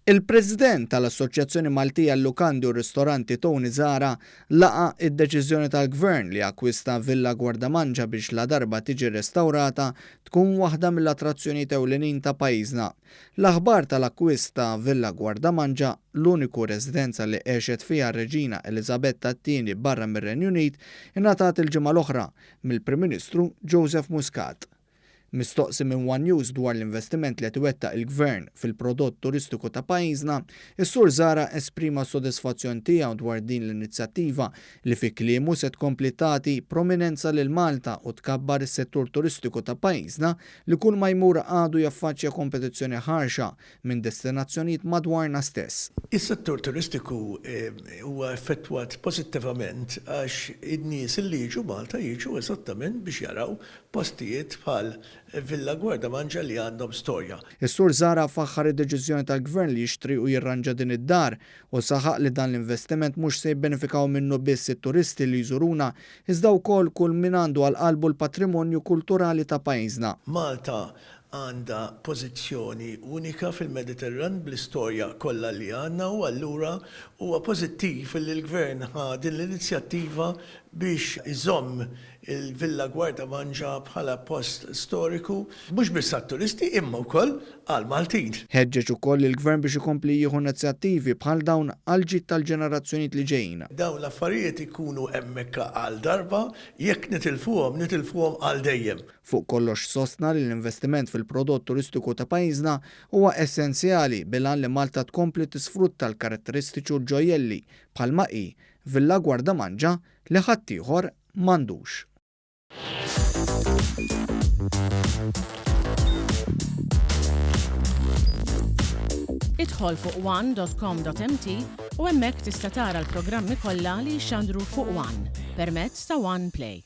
Il-President tal-Assoċjazzjoni Maltija l-Lukandi u Ristoranti Tony Zara laqa id-deċiżjoni tal-Gvern li akkwista Villa Guardamangia biex la darba tiġi restawrata tkun waħda mill-attrazzjonijiet ewlenin ta' pajjiżna. L-aħbar tal-akkwista Villa Guardamangia, l-uniku residenza li għexet fiha r-Reġina Elisabetta II barra mir-Renju Unit, ingħatat il-ġimgħa l-oħra mill-Prim Ministru Joseph Muscat. Mistoqsi minn One News dwar l-investiment li twettaq il-Gvern fil-prodott turistiku ta' pajjiżna, is-Sur Zara esprima s-sodisfazzjon tiegħu dwar din l-inizjattiva li fi kliemu se tkompli tagħti prominenza lil Malta u tkabbar is-settur turistiku ta' pajjiżna li kull ma jmur għadu jaffaċċja kompetizzjoni ħarxa minn destinazzjonijiet madwarna stess. Is-settur turistiku huwa effettwat pożittivament għax id-nies li jiġu Malta jiġu eżattament biex jaraw postijiet bħal Villa Guardamangia li għandhom storja. Is-Sur Zara faħħar id-deċiżjoni tal-Gvern li jixtri u jirranġa din id-dar u saħaq li dan l-investiment mhux se jibbenefikaw minnu biss it-turisti li jżuruna iżda wkoll kull min għandu għal qalbu l-patrimonju kulturali ta' pajjiżna. Malta għandha pożizzjoni unika fil-Mediterran bl-istorja kollha li għandna u allura huwa pożittiv li l-Gvern ħa din l-inizjattiva biex iżomm il-Villa Guardamangia bħala post storiku mhux biss għat-turisti imma wkoll għal Maltin. Ħeġġeġ ukoll il-Gvern biex ikompli jieħu inizjattivi bħal dawn għal ġid tal-ġenerazzjonijiet li ġejjin. Dawn l-affarijiet ikunu hemmhekk għal darba jekk nitilfuhom għal dejjem. Fuq kollox sostna li l-investiment fil-prodott turistiku ta' pajjiżna huwa essenzjali bilan li Malta tkompli tisfrutta l-karatteristiċi u l-ġojelli bħalma hi Villa Guardamangia li ħadd ieħor m'għandux. Idħol fuq one.com.mt u hemmhekk tista' tara l-programmi kollha li jxandru fuq One permezz ta' One Play.